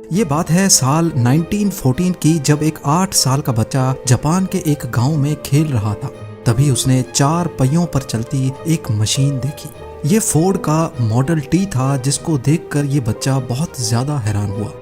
ये बात है साल 1914 की, जब एक 8 साल का बच्चा जापान के एक गांव में खेल रहा था। तभी उसने 4 पहियों पर चलती एक मशीन देखी। ये फोर्ड का मॉडल टी था, जिसको देखकर ये बच्चा बहुत ज्यादा हैरान हुआ।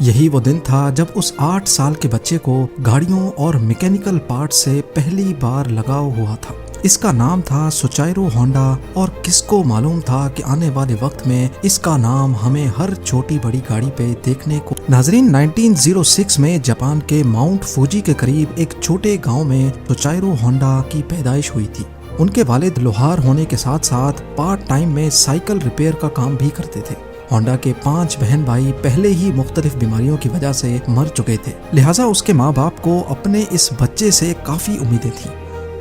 यही वो दिन था जब उस 8 साल के बच्चे को गाड़ियों और मैकेनिकल पार्ट से पहली बार लगाव हुआ था। इसका नाम था सुचाइरो होंडा, और किसको मालूम था कि आने वाले वक्त में इसका नाम हमें हर छोटी बड़ी गाड़ी पे देखने को। नाजरीन, 1906 में जापान के माउंट फूजी के करीब एक छोटे गांव में सुचाइरो होंडा की पैदाइश हुई थी। उनके वालिद लोहार होने के साथ साथ पार्ट टाइम में साइकिल रिपेयर का काम भी करते थे। होंडा के 5 बहन भाई पहले ही मुख्तलिफ बीमारियों की वजह से मर चुके थे, लिहाजा उसके माँ बाप को अपने इस बच्चे से काफी उम्मीदें थी।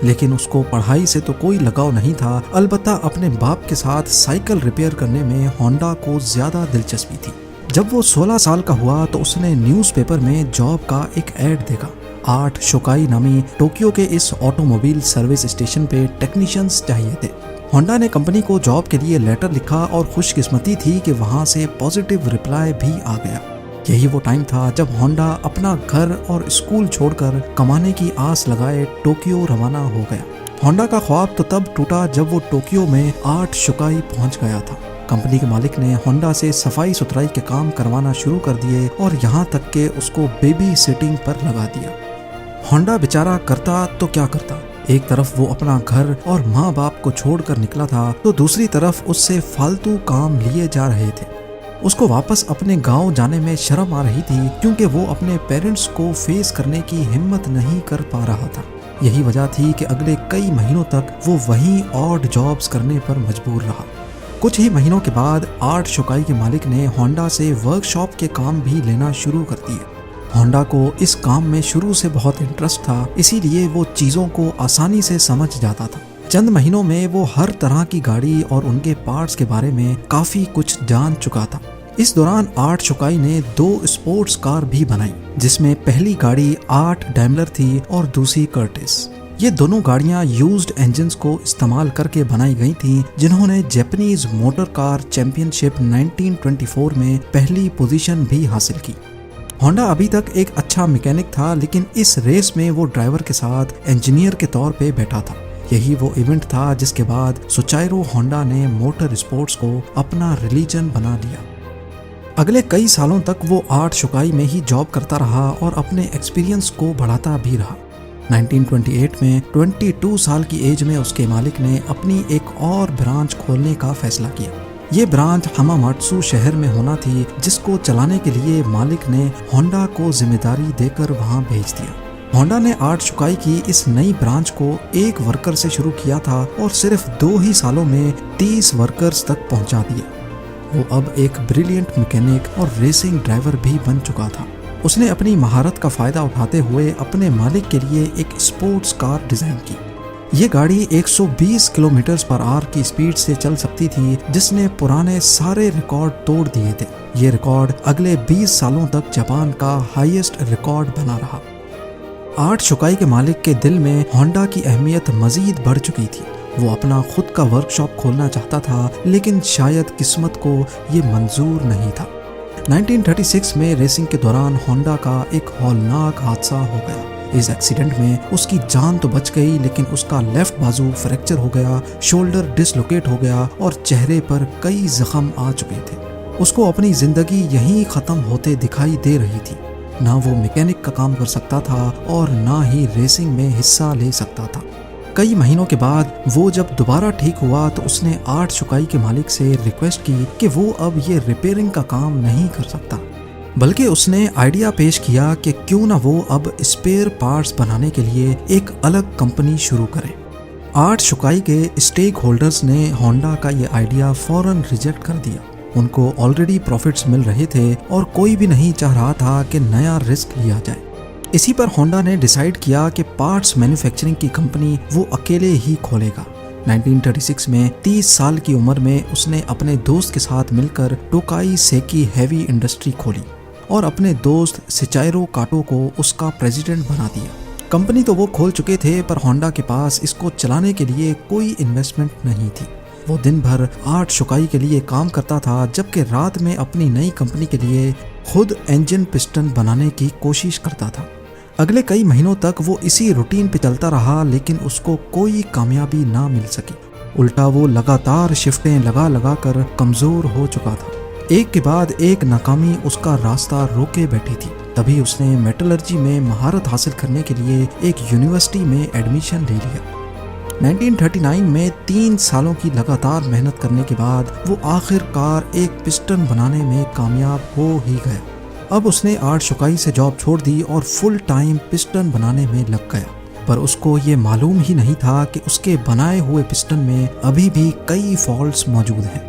लेकिन उसको पढ़ाई से तो कोई लगाव नहीं था, अलबत्ता अपने बाप के साथ साइकिल रिपेयर करने में होंडा को ज्यादा दिलचस्पी थी। जब वो 16 साल का हुआ तो उसने न्यूज़पेपर में जॉब का एक ऐड देखा। 8 शोकाई नामी टोक्यो के इस ऑटोमोबाइल सर्विस स्टेशन पे टेक्नीशियंस चाहिए थे। होंडा ने कंपनी को जॉब के लिए लेटर लिखा और खुशकिस्मती थी कि वहां से पॉजिटिव रिप्लाई भी आ गया। यही वो टाइम था जब होंडा अपना घर और स्कूल छोड़कर कमाने की आस लगाए टोक्यो रवाना हो गया। होंडा का ख्वाब तो तब टूटा जब वो टोक्यो में 8 शुकाई पहुंच गया था। कंपनी के मालिक ने होंडा से सफाई सुथराई के काम करवाना शुरू कर दिए और यहाँ तक के उसको बेबी सिटिंग पर लगा दिया। होंडा बेचारा करता तो क्या करता, एक तरफ वो अपना घर और माँ बाप को छोड़कर निकला था, तो दूसरी तरफ उससे फालतू काम लिए जा रहे थे। उसको वापस अपने गांव जाने में शर्म आ रही थी, क्योंकि वो अपने पेरेंट्स को फेस करने की हिम्मत नहीं कर पा रहा था। यही वजह थी कि अगले कई महीनों तक वो वहीं ऑड जॉब्स करने पर मजबूर रहा। कुछ ही महीनों के बाद 8 शुकाई के मालिक ने होंडा से वर्कशॉप के काम भी लेना शुरू कर दिए। होंडा को इस काम में शुरू से बहुत इंटरेस्ट था, इसीलिए वो चीज़ों को आसानी से समझ जाता था। चंद महीनों में वो हर तरह की गाड़ी और उनके पार्ट्स के बारे में काफ़ी कुछ जान चुका था। इस दौरान 8 शुकाई ने 2 स्पोर्ट्स कार भी बनाई, जिसमें पहली गाड़ी 8 डैमलर थी और दूसरी कर्टिस। ये दोनों गाड़ियां यूज्ड इंजन्स को इस्तेमाल करके बनाई गई थीं, जिन्होंने जापानीज मोटर कार चैंपियनशिप 1924 में पहली पोजीशन भी हासिल की। होंडा अभी तक एक अच्छा मैकेनिक था, लेकिन इस रेस में वो ड्राइवर के साथ इंजीनियर के तौर पे बैठा था। यही वो इवेंट था जिसके बाद सुचाइरो होंडा ने मोटर स्पोर्ट्स को अपना रिलीजन बना लिया। अगले कई सालों तक वो 8 शुकाई में ही जॉब करता रहा और अपने एक्सपीरियंस को बढ़ाता भी रहा। 1928 में 22 साल की एज में उसके मालिक ने अपनी एक और ब्रांच खोलने का फैसला किया। ये ब्रांच हमामात्सु शहर में होना थी, जिसको चलाने के लिए मालिक ने होंडा को जिम्मेदारी देकर वहां भेज दिया। होंडा ने 8 शुकाई की इस नई ब्रांच को 1 वर्कर से शुरू किया था और सिर्फ 2 ही सालों में 30 वर्कर्स तक पहुंचा दिया। वो अब एक ब्रिलियंट मैकेनिक और रेसिंग ड्राइवर भी बन चुका था। उसने अपनी महारत का फायदा उठाते हुए अपने मालिक के लिए एक स्पोर्ट्स कार डिजाइन की। ये गाड़ी 120 किलोमीटर पर आवर की स्पीड से चल सकती थी, जिसने पुराने सारे रिकॉर्ड तोड़ दिए थे। ये रिकॉर्ड अगले 20 सालों तक जापान का हाईएस्ट रिकॉर्ड बना रहा। 8 शुकाई के मालिक के दिल में होंडा की अहमियत मजीद बढ़ चुकी थी। वो अपना खुद का वर्कशॉप खोलना चाहता था, लेकिन शायद किस्मत को ये मंजूर नहीं था। 1936 में रेसिंग के दौरान होंडा का एक हौलनाक हादसा हो गया। इस एक्सीडेंट में उसकी जान तो बच गई, लेकिन उसका लेफ्ट बाजू फ्रैक्चर हो गया, शोल्डर डिसलोकेट हो गया और चेहरे पर कई जख्म आ चुके थे। उसको अपनी जिंदगी यहीं खत्म होते दिखाई दे रही थी। ना वो मैकेनिक का काम कर सकता था और ना ही रेसिंग में हिस्सा ले सकता था। कई महीनों के बाद वो जब दोबारा ठीक हुआ तो उसने 8 शुकाई के मालिक से रिक्वेस्ट की कि वो अब ये रिपेयरिंग का काम नहीं कर सकता, बल्कि उसने आइडिया पेश किया कि क्यों ना वो अब स्पेयर पार्ट्स बनाने के लिए एक अलग कंपनी शुरू करे। 8 शुकाई के स्टेक होल्डर्स ने होंडा का ये आइडिया फौरन रिजेक्ट कर दिया। उनको ऑलरेडी प्रॉफिट्स मिल रहे थे और कोई भी नहीं चाह रहा था कि नया रिस्क लिया जाए। इसी पर होंडा ने डिसाइड किया कि पार्ट्स मैन्युफैक्चरिंग की कंपनी वो अकेले ही खोलेगा। 1936 में 30 साल की उम्र में उसने अपने दोस्त के साथ मिलकर टोकाई सेकी हैवी इंडस्ट्री खोली और अपने दोस्त सिचाइरो काटो को उसका प्रेसिडेंट बना दिया। कंपनी तो वो खोल चुके थे, पर होंडा के पास इसको चलाने के लिए कोई इन्वेस्टमेंट नहीं थी। वो दिन भर 8 शुकाई के लिए काम करता था, जबकि रात में अपनी नई कंपनी के लिए खुद इंजन पिस्टन बनाने की कोशिश करता था। अगले कई महीनों तक वो इसी रूटीन पे चलता रहा, लेकिन उसको कोई कामयाबी ना मिल सकी। उल्टा वो लगातार शिफ्टें लगा लगा कर कमजोर हो चुका था। एक के बाद एक नाकामी उसका रास्ता रोके बैठी थी। तभी उसने मेटलर्जी में महारत हासिल करने के लिए एक यूनिवर्सिटी में एडमिशन ले लिया। 1939 में 3 सालों की लगातार मेहनत करने के बाद वो आखिरकार एक पिस्टन बनाने में कामयाब हो ही गया। अब उसने आर्ट शुकाई से जॉब छोड़ दी और फुल टाइम पिस्टन बनाने में लग गया। पर उसको ये मालूम ही नहीं था कि उसके बनाए हुए पिस्टन में अभी भी कई फॉल्ट्स मौजूद हैं।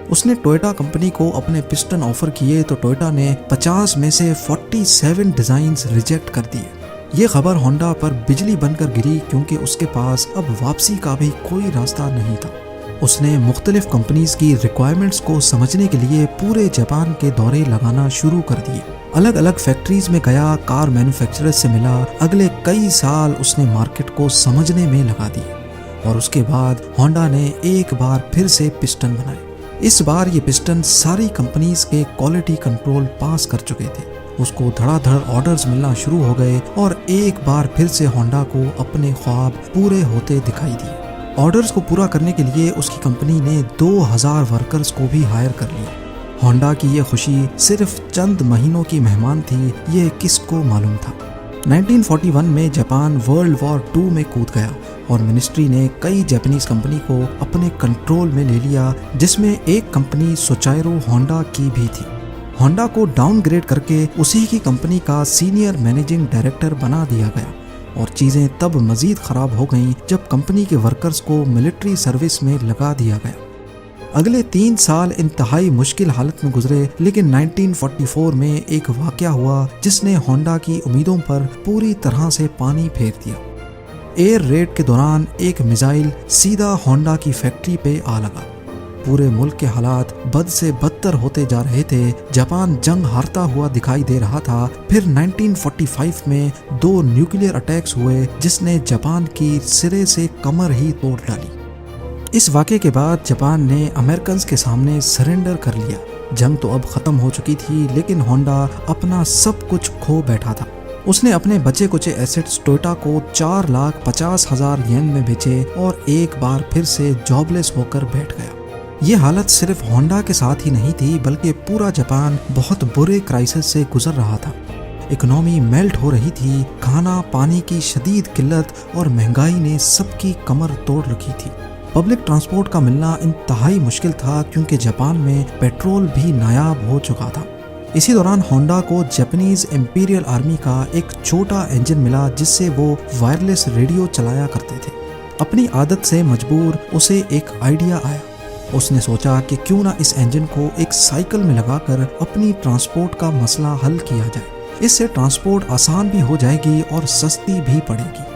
उसने टोयोटा कंपनी को अपने पिस्टन ऑफर किए तो टोयोटा ने 50 में से 47 डिजाइन्स रिजेक्ट कर दिए। ये खबर होंडा पर बिजली बनकर गिरी, क्योंकि उसके पास अब वापसी का भी कोई रास्ता नहीं था। उसने मुख्तलिफ कंपनीज की रिक्वायरमेंट्स को समझने के लिए पूरे जापान के दौरे लगाना शुरू कर दिए। अलग अलग फैक्ट्रीज में गया, कार मैन्युफैक्चरर्स से मिला। अगले कई साल उसने मार्केट को समझने में लगा दिए और उसके बाद होंडा ने एक बार फिर से पिस्टन बनाए। इस बार ये पिस्टन सारी कंपनीज के क्वालिटी कंट्रोल पास कर चुके थे। उसको धड़ाधड़ ऑर्डर्स मिलना शुरू हो गए और एक बार फिर से होंडा को अपने ख्वाब पूरे होते दिखाई दिए। ऑर्डर्स को पूरा करने के लिए उसकी कंपनी ने 2000 वर्कर्स को भी हायर कर लिया। होंडा की ये खुशी सिर्फ चंद महीनों की मेहमान थी, ये किसको मालूम था। 1941 में जापान वर्ल्ड वॉर 2 में कूद गया और मिनिस्ट्री ने कई जापानीज कंपनी को अपने कंट्रोल में ले लिया, जिसमें एक कंपनी सोचाइरो होंडा की भी थी। होंडा को डाउनग्रेड करके उसी की कंपनी का सीनियर मैनेजिंग डायरेक्टर बना दिया गया और चीज़ें तब मजीद ख़राब हो गईं जब कंपनी के वर्कर्स को मिलिट्री सर्विस में लगा दिया गया। अगले 3 साल इंतहाई मुश्किल हालत में गुजरे, लेकिन 1944 में एक वाक़या हुआ जिसने होंडा की उम्मीदों पर पूरी तरह से पानी फेर दिया। एयर रेड के दौरान एक मिसाइल सीधा होंडा की फैक्ट्री पे आ लगा। पूरे मुल्क के हालात बद से बदतर होते जा रहे थे। जापान जंग हारता हुआ दिखाई दे रहा था। फिर 1945 में 2 न्यूक्लियर अटैक्स हुए जिसने जापान की सिरे से कमर ही तोड़ डाली। इस वाक़े के बाद जापान ने अमेरिकन के सामने सरेंडर कर लिया। जंग तो अब ख़त्म हो चुकी थी, लेकिन होंडा अपना सब कुछ खो बैठा था। उसने अपने बचे कुचे एसेट्स टोयोटा को 4,50,000 येन में बेचे और एक बार फिर से जॉबलेस होकर बैठ गया। ये हालत सिर्फ होंडा के साथ ही नहीं थी, बल्कि पूरा जापान बहुत बुरे क्राइसिस से गुजर रहा था। इकोनॉमी मेल्ट हो रही थी। खाना पानी की शदीद किल्लत और महंगाई ने सबकी कमर तोड़ रखी थी। पब्लिक ट्रांसपोर्ट का मिलना इंतहाई मुश्किल था, क्योंकि जापान में पेट्रोल भी नायाब हो चुका था। इसी दौरान होंडा को जापानीज इंपीरियल आर्मी का एक छोटा इंजन मिला, जिससे वो वायरलेस रेडियो चलाया करते थे। अपनी आदत से मजबूर उसे एक आइडिया आया। उसने सोचा कि क्यों ना इस इंजन को एक साइकिल में लगाकर अपनी ट्रांसपोर्ट का मसला हल किया जाए। इससे ट्रांसपोर्ट आसान भी हो जाएगी और सस्ती भी पड़ेगी।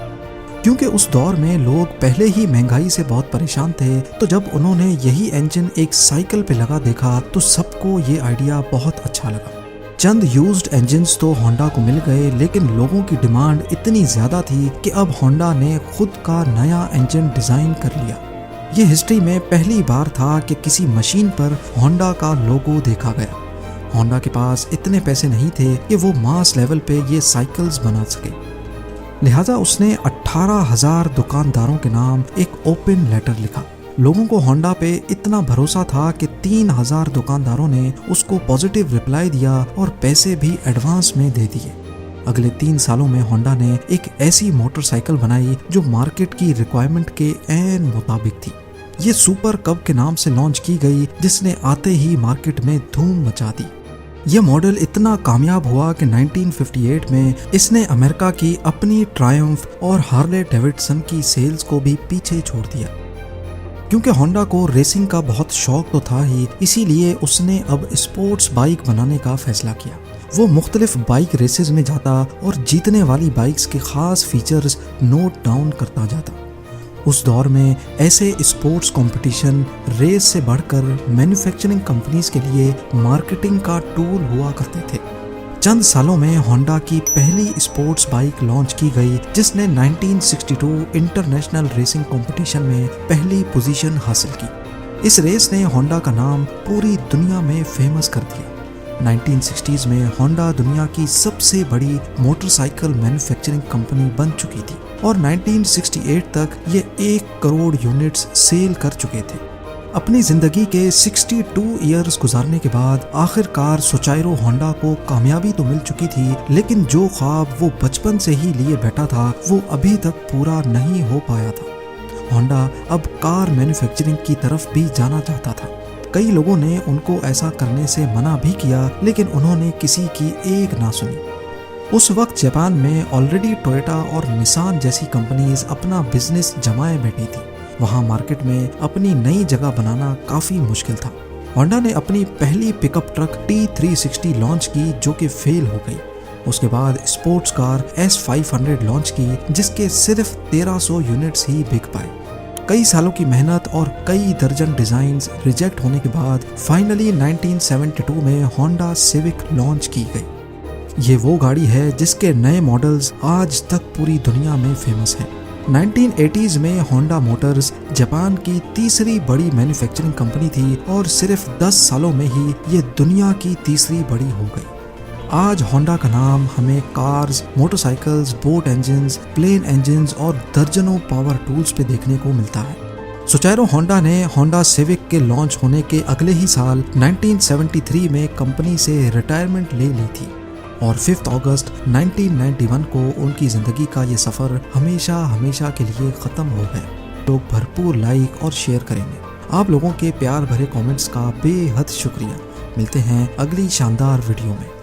क्योंकि उस दौर में लोग पहले ही महंगाई से बहुत परेशान थे, तो जब उन्होंने यही इंजन एक साइकिल पे लगा देखा तो सबको ये आइडिया बहुत अच्छा लगा। चंद यूज्ड इंजन्स तो होंडा को मिल गए, लेकिन लोगों की डिमांड इतनी ज्यादा थी कि अब होंडा ने खुद का नया इंजन डिजाइन कर लिया। ये हिस्ट्री में पहली बार था कि किसी मशीन पर होंडा का लोगो देखा गया। होंडा के पास इतने पैसे नहीं थे कि वो मास लेवल पे ये साइकिल्स बना सके, लिहाजा उसने 18,000 दुकानदारों के नाम एक ओपन लेटर लिखा। लोगों को होंडा पे इतना भरोसा था कि 3,000 दुकानदारों ने उसको पॉजिटिव रिप्लाई दिया और पैसे भी एडवांस में दे दिए। अगले 3 सालों में होंडा ने एक ऐसी मोटरसाइकिल बनाई जो मार्केट की रिक्वायरमेंट के ऐन मुताबिक थी। ये सुपर कब के नाम से लॉन्च की गई, जिसने आते ही मार्केट में धूम मचा दी। यह मॉडल इतना कामयाब हुआ कि 1958 में इसने अमेरिका की अपनी ट्रायम्फ और हार्ले डेविडसन की सेल्स को भी पीछे छोड़ दिया। क्योंकि होंडा को रेसिंग का बहुत शौक तो था ही, इसीलिए उसने अब स्पोर्ट्स बाइक बनाने का फैसला किया। वो मुख्तलिफ बाइक रेसेस में जाता और जीतने वाली बाइक्स के खास फीचर्स नोट डाउन करता जाता। उस दौर में ऐसे स्पोर्ट्स कंपटीशन रेस से बढ़कर मैन्युफैक्चरिंग कंपनीज के लिए मार्केटिंग का टूल हुआ करते थे। चंद सालों में होंडा की पहली स्पोर्ट्स बाइक लॉन्च की गई, जिसने 1962 इंटरनेशनल रेसिंग कंपटीशन में पहली पोजीशन हासिल की। इस रेस ने होंडा का नाम पूरी दुनिया में फेमस कर दिया। 1960s में होंडा दुनिया की सबसे बड़ी मोटरसाइकिल मैन्युफैक्चरिंग कंपनी बन चुकी थी और 1968 तक ये 1 करोड़ यूनिट्स सेल कर चुके थे। अपनी जिंदगी के 62 इयर्स गुजारने के बाद आखिरकार सुचाइरो होंडा को कामयाबी तो मिल चुकी थी, लेकिन जो ख्वाब वो बचपन से ही लिए बैठा था वो अभी तक पूरा नहीं हो पाया था। होंडा अब कार मैन्युफैक्चरिंग की तरफ भी जाना चाहता था। कई लोगों ने उनको ऐसा करने से मना भी किया, लेकिन उन्होंने किसी की एक ना सुनी। उस वक्त जापान में ऑलरेडी टोयोटा और निसान जैसी कंपनीज अपना बिजनेस जमाए बैठी थी। वहां मार्केट में अपनी नई जगह बनाना काफी मुश्किल था। होंडा ने अपनी पहली पिकअप ट्रक T360 लॉन्च की जो कि फेल हो गई। उसके बाद स्पोर्ट्स कार S500 लॉन्च की जिसके सिर्फ 1300 यूनिट्स ही बिक पाए। कई सालों की मेहनत और कई दर्जन डिजाइन्स रिजेक्ट होने के बाद फाइनली 1972 में होंडा सिविक लॉन्च की गई। ये वो गाड़ी है जिसके नए मॉडल्स आज तक पूरी दुनिया में फेमस हैं। 1980s में होंडा मोटर्स जापान की तीसरी बड़ी मैन्युफैक्चरिंग कंपनी थी और सिर्फ 10 सालों में ही ये दुनिया की तीसरी बड़ी हो गई। आज होंडा का नाम हमें cars, motorcycles, boat engines, plane engines और दर्जनों पावर टूल्स पे देखने को मिलता है। सुचाइरो होंडा ने होंडा सिविक के लॉन्च होने के अगले ही साल 1973 में कंपनी से रिटायरमेंट ले ली थी और 5 अगस्त 1991 को उनकी जिंदगी का ये सफर हमेशा हमेशा के लिए खत्म हो गया। लोग भरपूर लाइक और शेयर करेंगे। आप लोगों के प्यार भरे कमेंट्स का बेहद शुक्रिया। मिलते हैं अगली शानदार वीडियो में।